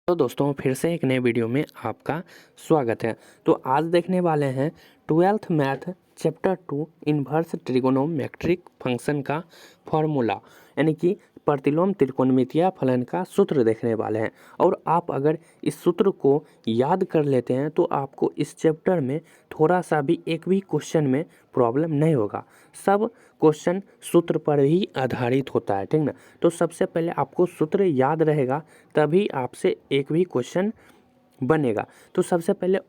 तो दोस्तों फिर से एक नए वीडियो में आपका स्वागत है। तो आज देखने वाले हैं 12th math chapter 2 inverse trigonometric function का फॉर्मूला, यानी कि प्रतिलोम त्रिकोणमितीय फलन का सूत्र देखने वाले हैं। और आप अगर इस सूत्र को याद कर लेते हैं तो आपको इस चैप्टर में थोड़ा सा भी एक भी क्वेश्चन में प्रॉब्लम नहीं होगा। सब क्वेश्चन सूत्र पर ही आधारित होता है, ठीक ना। तो सबसे पहले आपको सूत्र याद रहेगा तभी आपसे एक भी क्वेश्चन बनेगा। तो सबसे पहले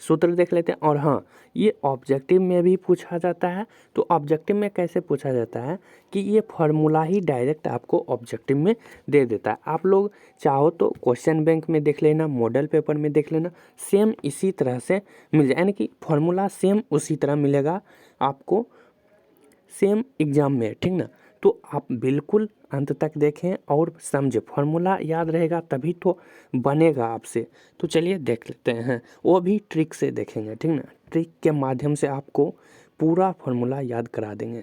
सूत्र देख लेते हैं। और हाँ, ये ऑब्जेक्टिव में भी पूछा जाता है। तो ऑब्जेक्टिव में कैसे पूछा जाता है कि ये फार्मूला ही डायरेक्ट आपको ऑब्जेक्टिव में दे देता है। आप लोग चाहो तो क्वेश्चन बैंक में देख लेना, मॉडल पेपर में देख लेना, सेम इसी तरह से मिल जाए, यानी कि फार्मूला सेम उसी तरह मिलेगा आपको सेम एग्जाम में, ठीक ना। तो आप बिल्कुल अंत तक देखें और समझे, फार्मूला याद रहेगा तभी तो बनेगा आपसे। तो चलिए देख लेते हैं, वो भी ट्रिक से देखेंगे, ठीक ना। ट्रिक के माध्यम से आपको पूरा फार्मूला याद करा देंगे।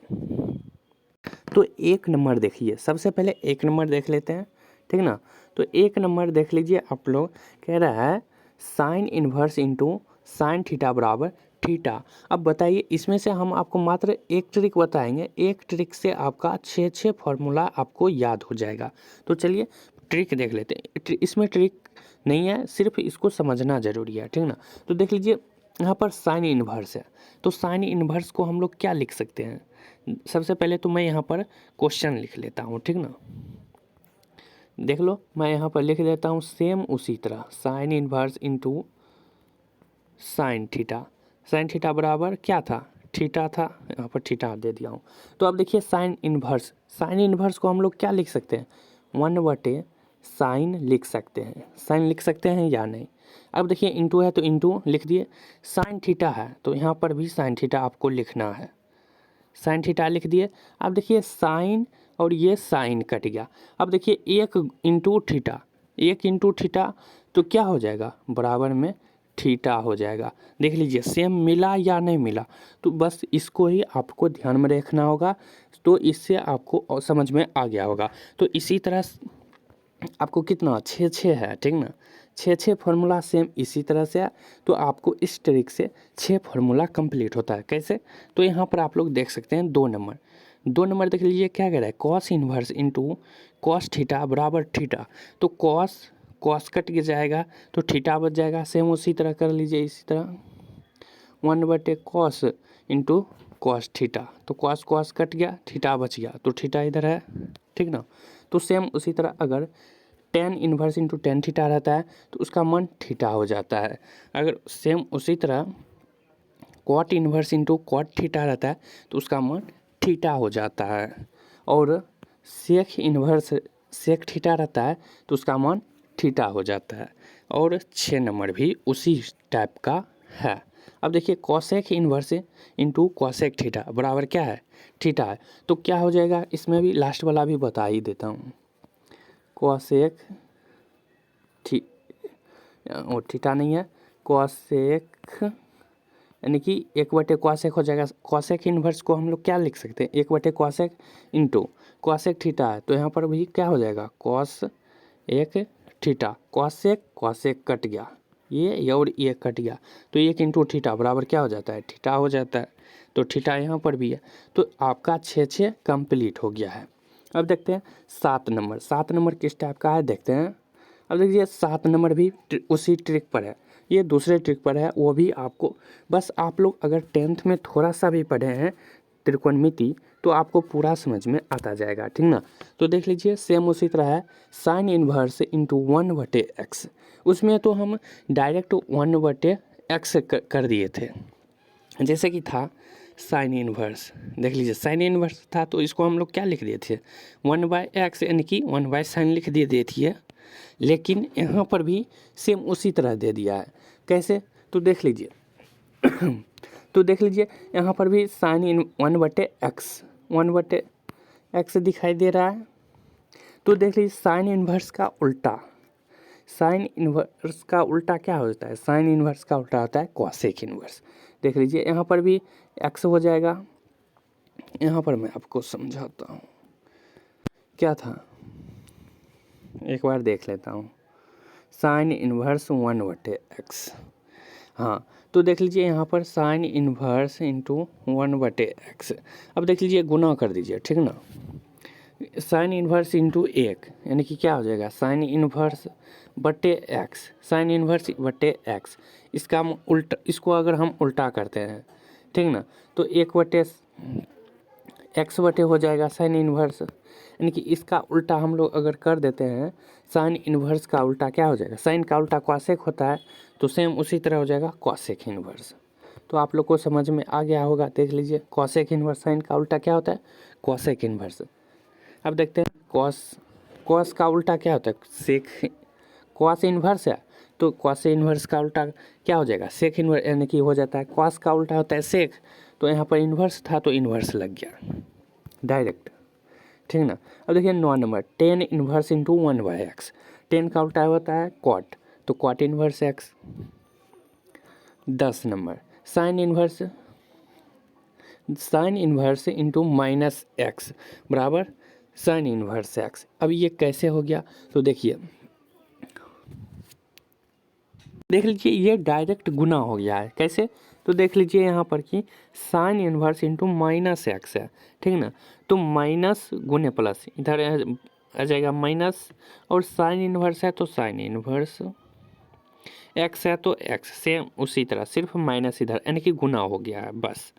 तो एक नंबर देखिए, सबसे पहले एक नंबर देख लेते हैं, ठीक ना। तो एक नंबर देख लीजिए, आप लोग कह रहा है sine inverse into sine theta बराबर थीटा। अब बताइए, इसमें से हम आपको मात्र एक ट्रिक बताएंगे, एक ट्रिक से आपका 6 फार्मूला आपको याद हो जाएगा। तो चलिए ट्रिक देख लेते हैं। इसमें ट्रिक नहीं है, सिर्फ इसको समझना ज़रूरी है, ठीक ना। तो देख लीजिए, यहाँ पर साइन इन्वर्स है। तो साइन इन्वर्स को हम लोग क्या लिख सकते हैं? सबसे पहले तो मैं यहाँ पर क्वेश्चन लिख लेता हूँ, ठीक ना। देख लो, मैं यहाँ पर लिख देता हूँ सेम उसी तरह, sign inverse into sine theta. Sine theta बराबर क्या था? थीटा था, यहाँ पर थीटा दे दिया हूँ। तो अब देखिए साइन इन्वर्स को हम लोग क्या लिख सकते हैं? 1/, साइन लिख सकते हैं। साइन लिख सकते हैं या नहीं? अब देखिए इंटू है तो इंटू लिख दिए, साइन थीटा है तो यहाँ पर भी साइन थीटा आपको लिखना है, साइन थीटा लिख दिए। अब देखिए साइन और ये साइन कट गया। अब देखिए एक इंटू थीटा तो क्या हो जाएगा? बराबर में थीटा हो जाएगा। देख लीजिए सेम मिला या नहीं मिला। तो बस इसको ही आपको ध्यान में रखना होगा, तो इससे आपको समझ में आ गया होगा। तो इसी तरह आपको कितना 6 है, ठीक ना। 6 फार्मूला सेम इसी तरह से है। तो आपको इस ट्रिक से 6 फार्मूला कंप्लीट होता है। कैसे? तो यहाँ पर आप लोग देख सकते हैं 2 नंबर देख लीजिए, क्या कह रहा है? Cos inverse into cos theta बराबर थीटा। तो कॉस कट के जाएगा तो थीटा बच जाएगा। सेम उसी तरह कर लीजिए, इसी तरह 1/cos इंटू कॉस थीटा। तो कॉस कट गया, थीटा बच गया, तो थीटा इधर है, ठीक ना। तो सेम उसी तरह अगर ten inverse into tan theta रहता है तो उसका मान थीटा हो जाता है। अगर सेम उसी तरह cot inverse into cot theta रहता है तो उसका मान थीटा हो जाता है। और सेक इन्वर्स सेक थीटा रहता है तो उसका मान थीटा हो जाता है। और 6 नंबर भी उसी टाइप का है। अब देखिए cosec inverse into cosec theta बराबर क्या है? थीटा है। तो क्या हो जाएगा? इसमें भी लास्ट वाला भी बता ही देता हूँ। कॉसेक और थीटा नहीं है, कॉसेक यानी कि 1/कॉसेक हो जाएगा। कॉसेक इन्वर्स को हम लोग क्या लिख सकते हैं? 1/कॉसेक इंटू कॉसेक थीटा है तो यहाँ पर भी क्या हो जाएगा? कॉस एक थीटा। कॉसेक कट गया, ये और ये कट गया, तो 1 इंटू थीटा बराबर क्या हो जाता है? थीटा हो जाता है। तो थीटा यहाँ पर भी है। तो आपका 6 कंप्लीट हो गया है। अब देखते हैं 7 नंबर किस टाइप का है, देखते हैं। अब देखिए 7 नंबर भी उसी ट्रिक पर है, ये दूसरे ट्रिक पर है। वो भी आपको बस आप लोग अगर 10th में थोड़ा सा भी पढ़े हैं त्रिकोणमिति तो आपको पूरा समझ में आता जाएगा, ठीक ना। तो देख लीजिए सेम उसी तरह है, साइन इन्वर्स इंटू 1/x। उसमें तो हम डायरेक्ट 1/x कर दिए थे, जैसे कि था साइन इन्वर्स। देख लीजिए साइन इन्वर्स था तो इसको हम लोग क्या लिख दिए थे? 1/x, यानी कि 1/sin लिख दिए थे। लेकिन यहाँ पर भी सेम उसी तरह दे दिया है। कैसे? तो देख लीजिए तो देख लीजिए यहाँ पर भी साइन इन 1/x दिखाई दे रहा है। तो देख लीजिए साइन इन्वर्स का उल्टा, साइन इन्वर्स का उल्टा क्या होता है? साइन इन्वर्स का उल्टा होता है कॉसेक इन्वर्स। देख लीजिए यहाँ पर भी x हो जाएगा। यहाँ पर मैं आपको समझाता हूँ क्या था, एक बार देख लेता हूँ। Sign inverse 1/x। हाँ, तो देख लीजिए यहाँ पर साइन इन्वर्स इंटू 1/x। अब देख लीजिए गुना कर दीजिए, ठीक ना। साइन इन्वर्स इंटू 1 यानी कि क्या हो जाएगा, साइन इन्वर्स बटे एक्स, साइन इन्वर्स बटे एक्स। इसका हम उल्टा, इसको अगर हम उल्टा करते हैं, ठीक ना, तो 1/x बटे हो जाएगा साइन इन्वर्स। यानी कि इसका उल्टा हम लोग अगर कर देते हैं, साइन इन्वर्स का उल्टा क्या हो जाएगा, साइन का उल्टा कॉसेक होता है, तो सेम उसी तरह हो जाएगा कॉसेक इन्वर्स। तो आप लोग को समझ में आ गया होगा। देख लीजिए कॉसेक इन्वर्स, साइन का उल्टा क्या होता है, कॉसेक इन्वर्स। अब देखते हैं कॉस का उल्टा क्या होता है, सेक। कॉस इन्वर्स है तो कॉस इन्वर्स का उल्टा क्या हो जाएगा, सेक इन्वर्स, यानी कि हो जाता है कॉस का उल्टा होता है सेक। तो यहाँ पर इन्वर्स था तो इन्वर्स लग गया डायरेक्ट, ठीक ना। अब देखिए 9 number, tan inverse into 1/x। Tan का उल्टा होता है कॉट, तो cot inverse x. 10 number, sine inverse into -x बराबर साइन इन्वर्स एक्स। अब ये कैसे हो गया, तो देखिए देख लीजिए ये डायरेक्ट गुना हो गया है। कैसे, तो देख लीजिए यहाँ पर कि साइन इन्वर्स इंटू -x है, ठीक ना। तो माइनस गुने प्लस, इधर आ जाएगा माइनस, और साइन इन्वर्स है तो साइन इन्वर्स, एक्स है तो एक्स, सेम उसी तरह, सिर्फ माइनस इधर, यानी कि गुना हो गया है बस।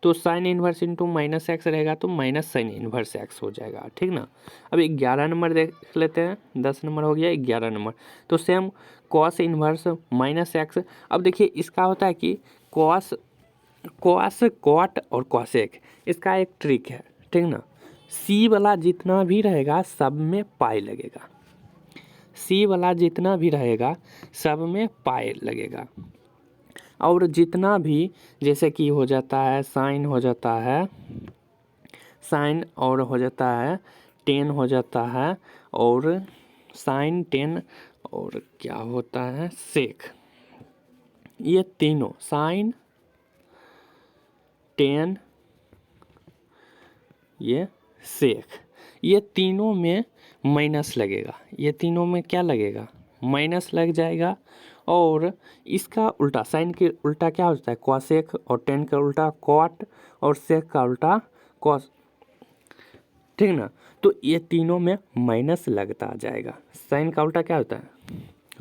तो साइन इन्वर्स इंटू -x रहेगा तो माइनस साइन इन्वर्स एक्स हो जाएगा, ठीक ना। अब 11 नंबर देख लेते हैं, 10 नंबर हो गया, 11 नंबर। तो सेम कॉस इन्वर्स -x। अब देखिए इसका होता है कि कॉस कॉट और कॉसेक, इसका एक ट्रिक है, ठीक ना। सी वाला जितना भी रहेगा सब में पाई लगेगा, सी वाला जितना भी रहेगा सब में पाई लगेगा। और जितना भी, जैसे कि हो जाता है साइन, हो जाता है साइन, और हो जाता है टेन, हो जाता है, और साइन टेन, और क्या होता है सेक। ये तीनों साइन टेन, ये सेक, ये तीनों में माइनस लगेगा। ये तीनों में क्या लगेगा, माइनस लग जाएगा। और इसका उल्टा, साइन के उल्टा क्या होता है कॉसेक, और टेन का उल्टा कॉट, और सेक का उल्टा कॉस, ठीक ना। तो ये तीनों में माइनस लगता जाएगा। साइन का उल्टा क्या होता है,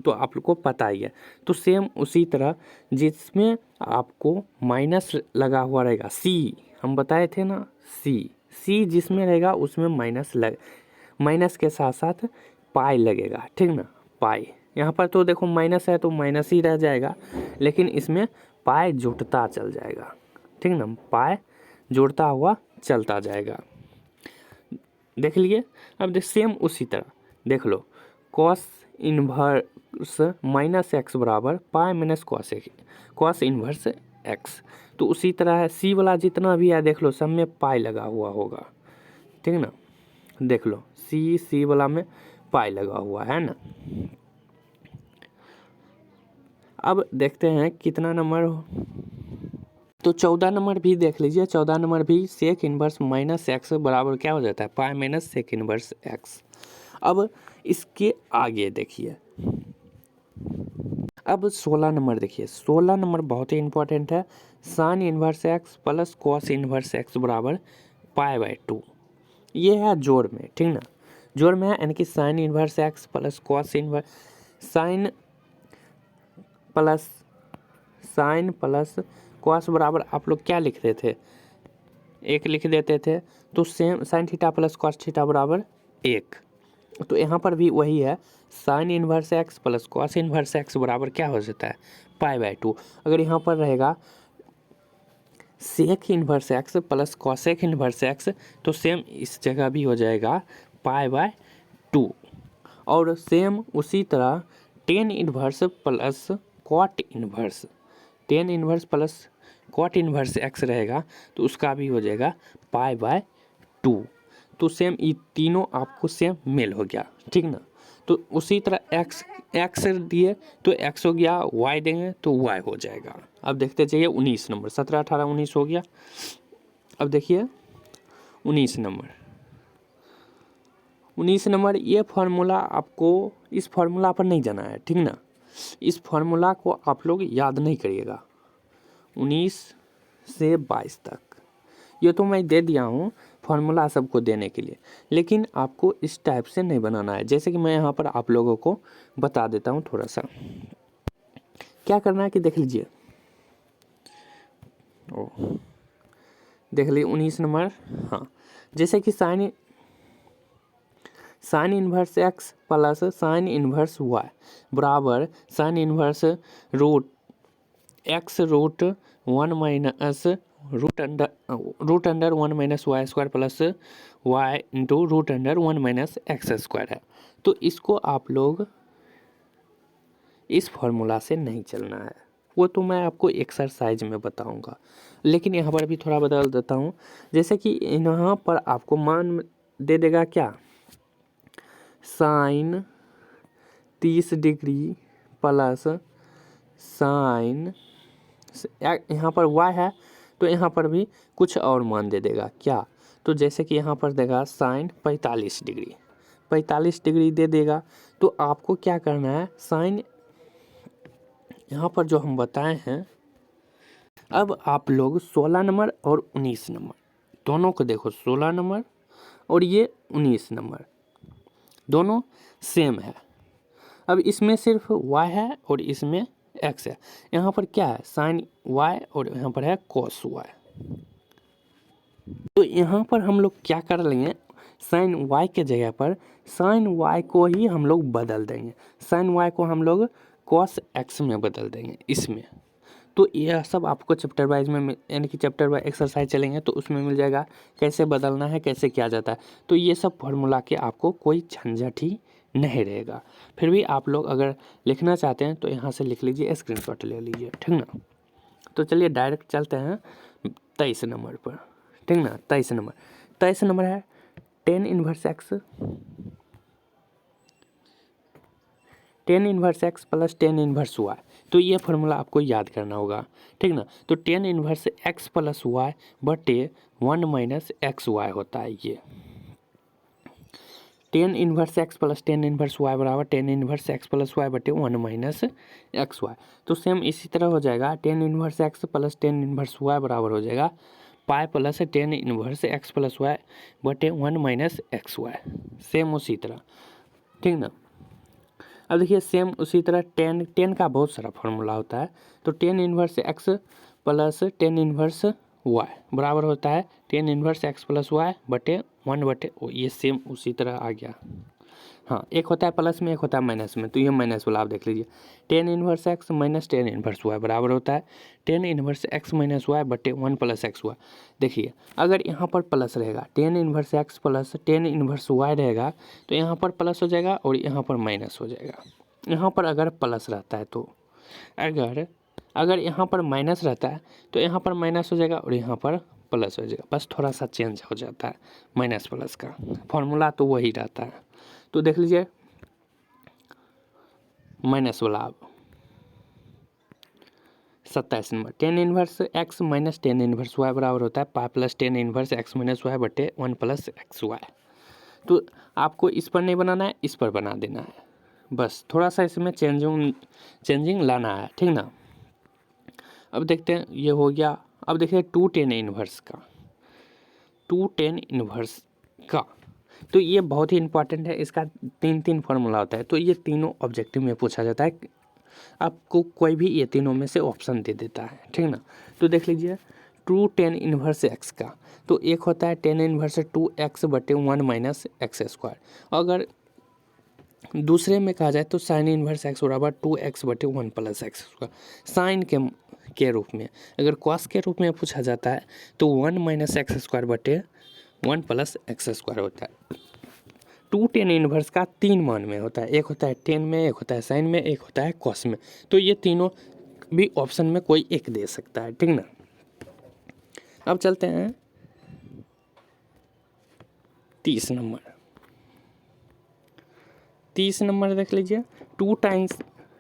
तो आप लोग को पता ही है। तो सेम उसी तरह जिसमें आपको माइनस लगा हुआ रहेगा, सी हम बताए थे ना, सी जिसमें रहेगा उसमें माइनस के साथ साथ पाई लगेगा, ठीक ना। पाई यहाँ पर तो देखो माइनस है तो माइनस ही रह जाएगा, लेकिन इसमें पाई जुड़ता चल जाएगा, ठीक ना, पाई जुड़ता हुआ चलता जाएगा। देख लिए। अब सेम उसी तरह देख लो, कॉस इन्वर्स -x बराबर pi minus cos inverse x। तो उसी तरह है, सी वाला जितना भी है देख लो सब में पाई लगा हुआ होगा, ठीक ना। देख लो सी वाला में पाई लगा हुआ है ना। अब देखते हैं कितना नंबर हो, तो 14 नंबर भी देख लीजिए। 14 नंबर भी सेक इन्वर्स -x बराबर क्या हो जाता है, pi minus sec inverse x। अब इसके आगे देखिए, अब 16 नंबर देखिए। 16 नंबर बहुत ही इंपॉर्टेंट है, sine inverse x plus cos inverse x बराबर पाई/2। ये है जोड़ में, ठीक ना, जोड़ में है, यानी कि sine inverse x plus cos inverse, sine plus cos बराबर आप लोग क्या लिखते थे, एक लिख देते थे। तो same sine theta plus cos theta बराबर 1। तो यहाँ पर भी वही है, sine inverse x plus cos inverse x बराबर क्या हो जाता है, पाई/2। अगर यहाँ पर रहेगा sec inverse x plus cosec inverse x, तो सेम इस जगह भी हो जाएगा पाई/2। और सेम उसी तरह tan inverse plus cot inverse, tan inverse plus cot inverse x रहेगा, तो उसका भी हो जाएगा पाई/2। तो सेम ये तीनों आपको सेम मेल हो गया, ठीक ना। तो उसी तरह x दिए तो x हो गया, y देंगे तो y हो जाएगा। अब देखते जाइए 19 नंबर, 17 18 19 हो गया। अब देखिए 19 नंबर, 19 नंबर, ये फार्मूला आपको इस फार्मूला पर नहीं जाना है, ठीक ना। इस फार्मूला को आप लोग याद नहीं करिएगा 19 से 22 तक। ये तो मैं दे दिया हूँ फार्मूला सबको देने के लिए, लेकिन आपको इस टाइप से नहीं बनाना है। जैसे कि मैं यहाँ पर आप लोगों को बता देता हूँ थोड़ा सा क्या करना है कि देख लीजिए। देख लीजिए 19 नंबर, हाँ, जैसे कि sine inverse x plus sine inverse y बराबर sine inverse root x root 1 minus root under 1 minus y square plus y into root under 1 minus x square है। तो इसको आप लोग इस फॉर्मूला से नहीं चलना है, वो तो मैं आपको एक्सरसाइज में बताऊंगा, लेकिन यहाँ पर भी थोड़ा बदल देता हूँ। जैसे कि यहाँ पर आपको मान दे देगा क्या, साइन 30 डिग्री प्लस साइन, यहाँ पर y है तो यहाँ पर भी कुछ और मान दे देगा क्या, तो जैसे कि यहाँ पर देगा साइन 45 डिग्री दे देगा। तो आपको क्या करना है, साइन यहाँ पर जो हम बताए हैं, अब आप लोग 16 नंबर और 19 नंबर दोनों को देखो, 16 नंबर और ये 19 नंबर दोनों सेम है। अब इसमें सिर्फ y है और इसमें x है। यहाँ पर क्या है, साइन y और यहाँ पर है cos y। तो यहाँ पर हम लोग क्या कर लेंगे, साइन y के जगह पर साइन y को ही हम लोग बदल देंगे, साइन y को हम लोग cos x में बदल देंगे इसमें। तो यह सब आपको चैप्टर वाइज में, यानी कि चैप्टर वाइज एक्सरसाइज चलेंगे तो उसमें मिल जाएगा कैसे बदलना है, कैसे किया जाता है। तो ये सब फॉर्मूला के आपको कोई झंझट ही नहीं रहेगा। फिर भी आप लोग अगर लिखना चाहते हैं तो यहाँ से लिख लीजिए, स्क्रीनशॉट ले लीजिए, ठीक ना। तो चलिए डायरेक्ट चलते हैं 23 नंबर पर, ठीक ना। 23 नंबर है tan inverse x plus tan inverse y. तो ये फार्मूला आपको याद करना होगा, ठीक ना। तो tan inverse x plus y बटे 1 माइनस एक्स वाई होता है। ये tan inverse x plus tan inverse y बराबर tan inverse x plus y बटे 1 माइनस एक्स वाई। तो सेम इसी तरह हो जाएगा, tan inverse x plus tan inverse y बराबर हो जाएगा pi plus tan inverse x plus y बटे 1 माइनस एक्स वाई। सेम उसी तरह, ठीक ना। अब देखिए सेम उसी तरह टेन का बहुत सारा फार्मूला होता है। तो tan inverse x plus tan inverse y बराबर होता है tan inverse x plus y बटे 1 बटे, ये सेम उसी तरह आ गया। हाँ, एक होता है प्लस में, एक होता है माइनस में, तो ये माइनस वाला आप देख लीजिए। Tan inverse x minus tan inverse y बराबर होता है tan inverse x minus y बटे 1 प्लस एक्स वाई। देखिए अगर यहाँ पर प्लस रहेगा, tan inverse x plus tan inverse y रहेगा तो यहाँ पर प्लस हो जाएगा और यहाँ पर माइनस हो जाएगा। यहाँ पर अगर प्लस रहता है तो, अगर यहाँ पर माइनस रहता है तो यहाँ पर माइनस हो जाएगा और यहाँ पर प्लस हो जाएगा, बस थोड़ा सा चेंज हो जाता है माइनस प्लस का, फॉर्मूला तो वही रहता है। तो देख लीजिए माइनस वाला अब 27 number, tan inverse x minus tan inverse y बराबर होता है pi plus tan inverse x minus y बटे 1 प्लस एक्स वाई। तो आपको इस पर नहीं बनाना है, इस पर बना देना है, बस थोड़ा सा इसमें चेंजिंग लाना है, ठीक ना। अब देखते हैं, ये हो गया। अब देखिए टू टेन इन्वर्स का, तो ये बहुत ही इंपॉर्टेंट है। इसका तीन फार्मूला होता है, तो ये तीनों ऑब्जेक्टिव में पूछा जाता है। आपको कोई भी ये तीनों में से ऑप्शन दे देता है, ठीक ना। तो देख लीजिए टू टेन इन्वर्स एक्स का, तो एक होता है टेन इन्वर्स 2x बटे 1 माइनस एक्स स्क्वायर। अगर दूसरे में कहा जाए तो साइन इन्वर्स एक्स बराबर 2x बटे 1 प्लस एक्स स्क्वायर। साइन के रूप में, अगर कॉस के रूप में पूछा जाता है तो 1 माइनस एक्स स्क्वायर बटे 1 प्लस एक्स स्क्वायर होता है। टू टेन इन्वर्स का 3 मान में होता है, एक होता है टेन में, एक होता है साइन में, एक होता है कॉस में। तो ये तीनों भी ऑप्शन में कोई एक दे सकता है, ठीक ना। अब चलते हैं 30 नंबर। 30 नंबर देख लीजिए,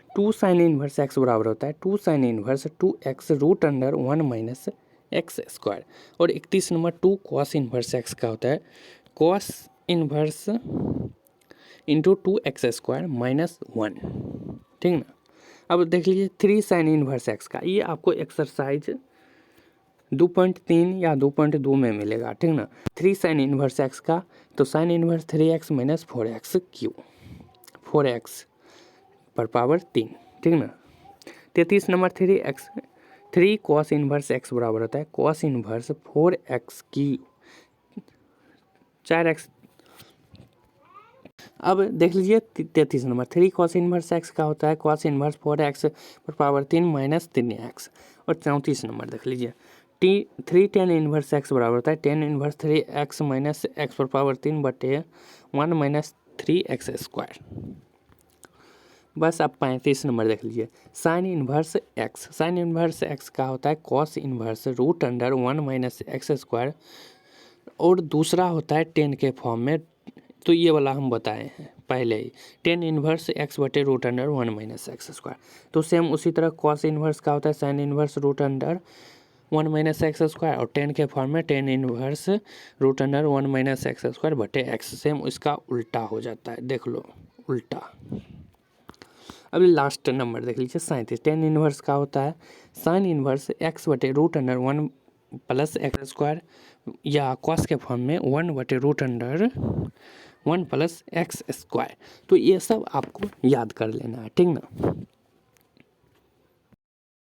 टू साइन इन्वर्स एक्स बराबर होता है two sine inverse 2x root under 1 minus x square. और 31 number two cos inverse x का होता है cos inverse into 2x² minus 1, ठीक ना। अब देख लीजिए 3 साइन इन्वर्स एक्स का, ये आपको एक्सरसाइज 2.3 या 2.2 में मिलेगा, ठीक ना। 3 साइन इन्वर्स एक्स का, तो sign inverse 3x minus 4x Q, 4x पर पावर 3, ठीक ना। 33 नंबर 3 कॉस इन्वर्स एक्स बराबर होता है कॉस इन्वर्स 4x की 4x। अब देख लीजिए 33 नंबर 3 कॉस इन्वर्स एक्स का होता है कॉस इन्वर्स 4x पर पावर 3 माइनस 3x। और 34 नंबर देख लीजिए 3 टेन इन्वर्स एक्स बराबर होता है tan inverse 3x minus x पर पावर 3 बटे 1 माइनस 3x²। बस अब 35 नंबर देख लीजिए साइन इन्वर्स एक्स का होता है cos inverse root under 1 minus x², और दूसरा होता है 10 के फॉर्म में, तो ये वाला हम बताए हैं पहले ही 10 इन्वर्स x बटे रूट अंडर 1 माइनस x²। तो सेम उसी तरह कॉस इन्वर्स का होता है sine inverse root under 1 minus x² और 10 के फॉर्म में 10 inverse root under 1 minus x² बटे x, सेम इसका उल्टा हो जाता है, देख लो उल्टा। अभी लास्ट नंबर देख लीजिए 37 10 इन्वर्स का होता है साइन इन्वर्स x बटे रूट अंडर 1 प्लस x² या कॉस के फॉर्म में 1 बटे रूट अंडर 1 प्लस x²। तो ये सब आपको याद कर लेना है, ठीक ना।